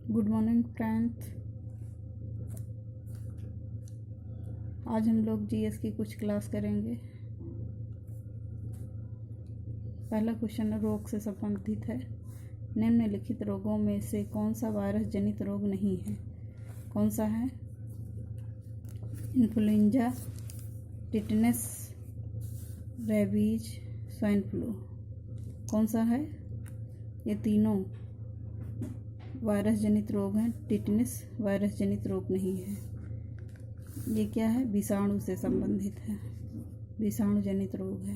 Good morning friends. आज हम लोग जीएस की कुछ क्लास करेंगे। पहला क्वेश्चन रोग से संबंधित है। निम्नलिखित रोगों में से कौन सा वायरस जनित रोग नहीं है? कौन सा है? Influenza, tetanus, rabies, swine flu. कौन सा है? ये तीनों वायरस जनित रोग हैं। टिटनेस वायरस जनित रोग नहीं है। ये क्या है? विषाणु से संबंधित है, विषाणु जनित रोग है,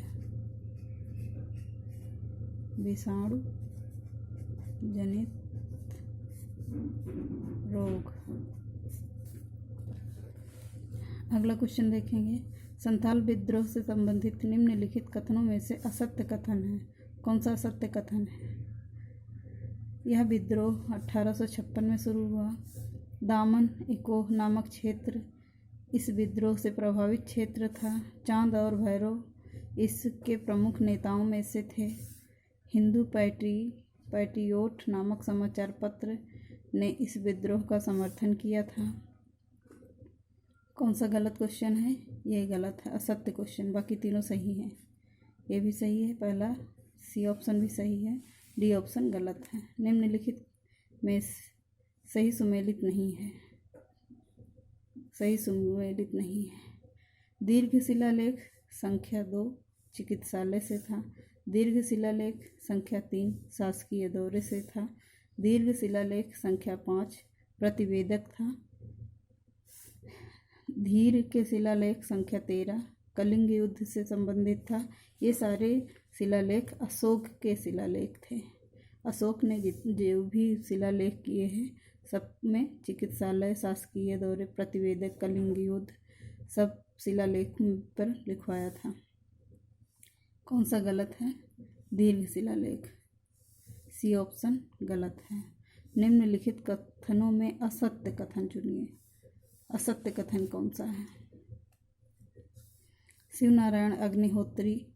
विषाणु जनित रोग। अगला क्वेश्चन देखेंगे। संथाल विद्रोह से संबंधित निम्नलिखित कथनों में से असत्य कथन है। कौन सा असत्य कथन है? यह विद्रोह 1856 में शुरू हुआ। दामन इकोह नामक क्षेत्र इस विद्रोह से प्रभावित क्षेत्र था। चांद और भैरव इसके प्रमुख नेताओं में से थे। हिंदू पैट्रियोट नामक समाचार पत्र ने इस विद्रोह का समर्थन किया था। कौन सा गलत क्वेश्चन है? ये गलत है, असत्य क्वेश्चन। बाकी तीनों सही हैं। ये भी सही है, पहला सी ऑप्शन भी सही है, डी ऑप्शन गलत है। निम्नलिखित में सही सुमेलित नहीं है, सही सुमेलित नहीं है। दीर्घ शिलालेख संख्या 2 चिकित्सालय से था। दीर्घ शिलालेख संख्या 3 शासकीय दौरे से था। दीर्घ शिलालेख संख्या 5 प्रतिवेदक था। धीर के शिलालेख संख्या 13 कलिंग युद्ध से संबंधित था। ये सारे शिलालेख अशोक के शिलालेख थे। अशोक ने जो भी शिलालेख किए हैं सब में चिकित्सालय, शासकीय दौरे, प्रतिवेदक, कलिंग युद्ध सब शिलालेख पर लिखवाया था। कौन सा गलत है? दीर्घ शिलालेख, सी ऑप्शन गलत है। निम्नलिखित कथनों में असत्य कथन चुनिए। असत्य कथन कौन सा है? शिवनारायण अग्निहोत्री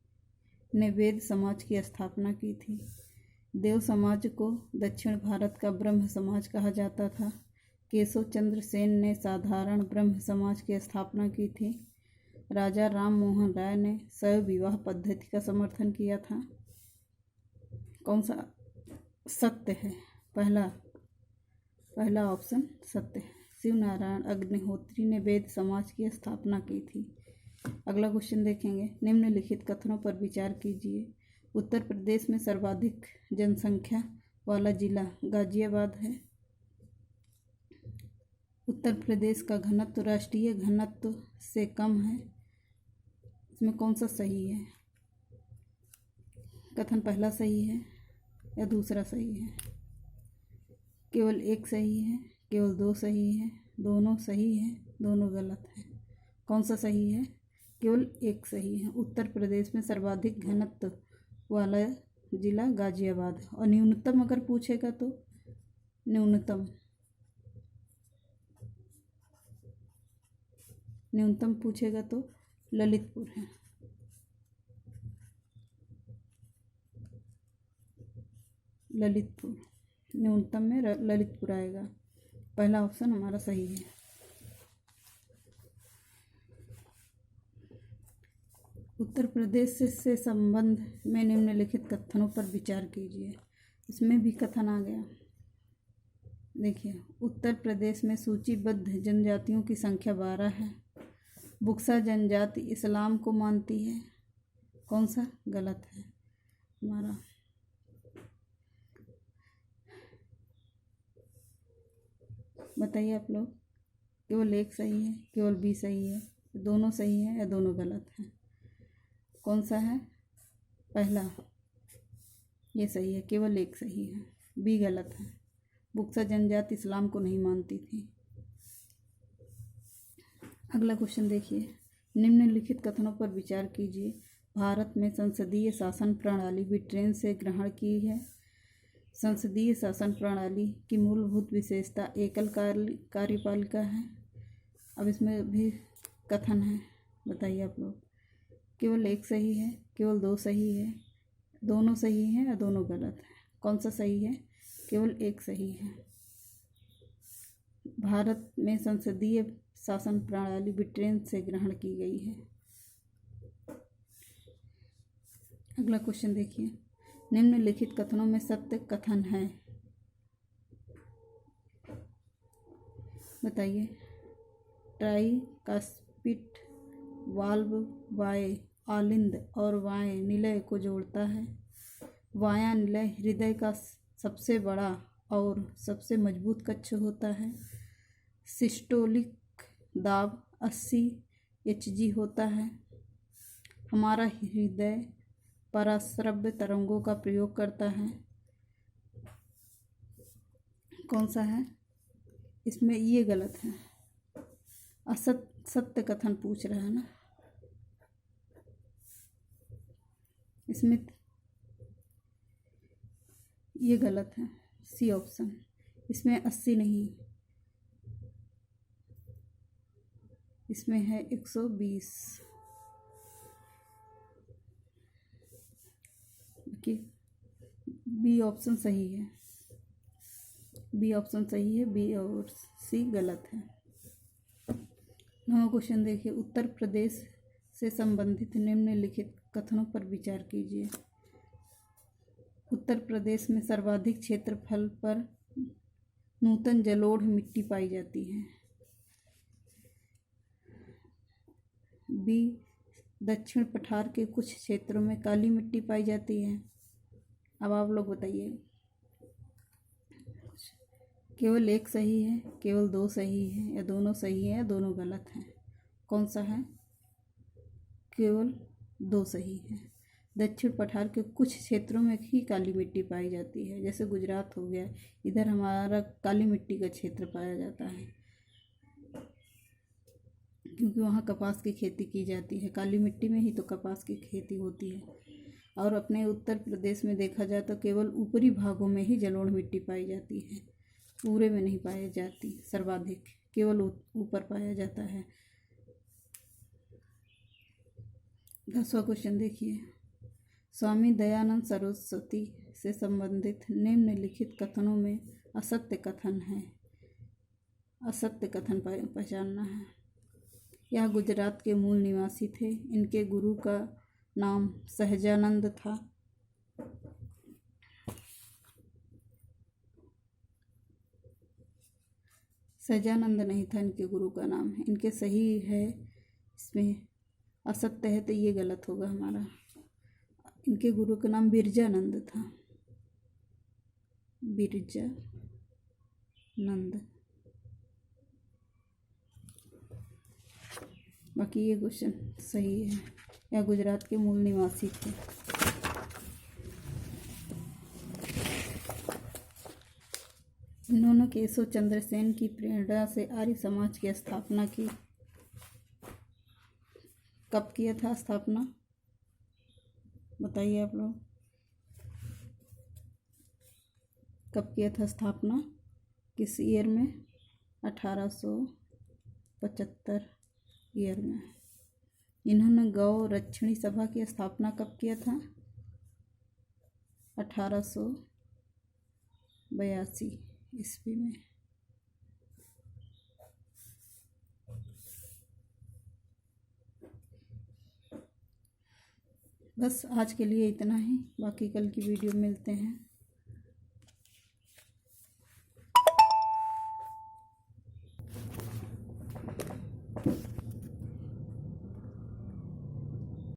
ने वेद समाज की स्थापना की थी। देव समाज को दक्षिण भारत का ब्रह्म समाज कहा जाता था। केशव चंद्र सेन ने साधारण ब्रह्म समाज की स्थापना की थी। राजा राम मोहन राय ने शैव विवाह पद्धति का समर्थन किया था। कौन सा सत्य है? पहला ऑप्शन सत्य है। शिवनारायण अग्निहोत्री ने वेद समाज की स्थापना की थी। अगला क्वेश्चन देखेंगे। निम्नलिखित कथनों पर विचार कीजिए। उत्तर प्रदेश में सर्वाधिक जनसंख्या वाला जिला गाजियाबाद है। उत्तर प्रदेश का घनत्व राष्ट्रीय घनत्व से कम है। इसमें कौन सा सही है? कथन पहला सही है या दूसरा सही है? केवल एक सही है, केवल दो सही है, दोनों सही है, दोनों गलत है। कौन सा सही है? केवल एक सही है। उत्तर प्रदेश में सर्वाधिक घनत्व वाला जिला गाजियाबाद है। और न्यूनतम अगर पूछेगा तो न्यूनतम पूछेगा तो ललितपुर है। ललितपुर न्यूनतम में ललितपुर आएगा। पहला ऑप्शन हमारा सही है। उत्तर प्रदेश से संबंध में निम्नलिखित कथनों पर विचार कीजिए। इसमें भी कथन आ गया। देखिए, उत्तर प्रदेश में सूचीबद्ध जनजातियों की संख्या 12 है। बुक्सा जनजाति इस्लाम को मानती है। कौन सा गलत है हमारा? बताइए आप लोग। केवल एक सही है, केवल बी सही है, दोनों सही है या दोनों गलत हैं? कौन सा है? पहला ये सही है, केवल एक सही है। बी गलत है। बुक्सा जनजाति इस्लाम को नहीं मानती थी। अगला क्वेश्चन देखिए। निम्नलिखित कथनों पर विचार कीजिए। भारत में संसदीय शासन प्रणाली ब्रिटेन से ग्रहण की है। संसदीय शासन प्रणाली की मूलभूत विशेषता एकल कार्यपालिका है। अब इसमें भी कथन है, बताइए आप लोग। केवल एक सही है, केवल दो सही है, दोनों सही हैं या दोनों गलत है? कौन सा सही है? केवल एक सही है। भारत में संसदीय शासन प्रणाली ब्रिटेन से ग्रहण की गई है। अगला क्वेश्चन देखिए, निम्नलिखित कथनों में सत्य कथन है, बताइए। ट्राइकास्पिड वाल्व बाएं आलिंद और बाएं निलय को जोड़ता है। बायां निलय हृदय का सबसे बड़ा और सबसे मजबूत कक्ष होता है। सिस्टोलिक दाब 80 Hg होता है। हमारा हृदय पराश्रव्य तरंगों का प्रयोग करता है। कौन सा है? इसमें ये गलत है, सत्य कथन पूछ रहा है ना, इसमें ये गलत है, सी ऑप्शन। इसमें 80 नहीं, इसमें है 120। बी ऑप्शन सही है, बी ऑप्शन सही है, बी और सी गलत है। 9वां क्वेश्चन देखिए, उत्तर प्रदेश से संबंधित निम्नलिखित कथनों पर विचार कीजिए। उत्तर प्रदेश में सर्वाधिक क्षेत्रफल पर नूतन जलोढ़ मिट्टी पाई जाती है। बी, दक्षिण पठार के कुछ क्षेत्रों में काली मिट्टी पाई जाती है। अब आप लोग बताइए, केवल एक सही है, केवल दो सही है, या दोनों सही है, या दोनों गलत हैं? कौन सा है? केवल दो सही है। दक्षिण पठार के कुछ क्षेत्रों में ही काली मिट्टी पाई जाती है, जैसे गुजरात हो गया, इधर हमारा काली मिट्टी का क्षेत्र पाया जाता है, क्योंकि वहाँ कपास की खेती की जाती है। काली मिट्टी में ही तो कपास की खेती होती है। और अपने उत्तर प्रदेश में देखा जाए तो केवल ऊपरी भागों में ही जलोढ़ मिट्टी पाई जाती है, पूरे में नहीं पाई जाती। सर्वाधिक केवल ऊपर पाया जाता है। 10वां क्वेश्चन देखिए, स्वामी दयानंद सरस्वती से संबंधित निम्नलिखित कथनों में असत्य कथन है। असत्य कथन पहचानना है। यह गुजरात के मूल निवासी थे। इनके गुरु का नाम सहजानंद था। सहजानंद नहीं था इनके गुरु का नाम। इनके सही है, इसमें असत्य है तो ये गलत होगा हमारा। इनके गुरु का नाम बिरजानंद था, बिरजानंद। बाकी ये क्वेश्चन सही है, या गुजरात के मूल निवासी थे। इन्होंने केशव चंद्र सेन की प्रेरणा से आर्य समाज की स्थापना की। कब किया था स्थापना, बताइए आप लोग, कब किया था स्थापना, किस ईयर में? 1875 ईयर में। इन्होंने गौ रक्षणी सभा की स्थापना कब किया था? 1882 ईस्वी में। बस आज के लिए इतना ही, बाकी कल की वीडियो मिलते हैं।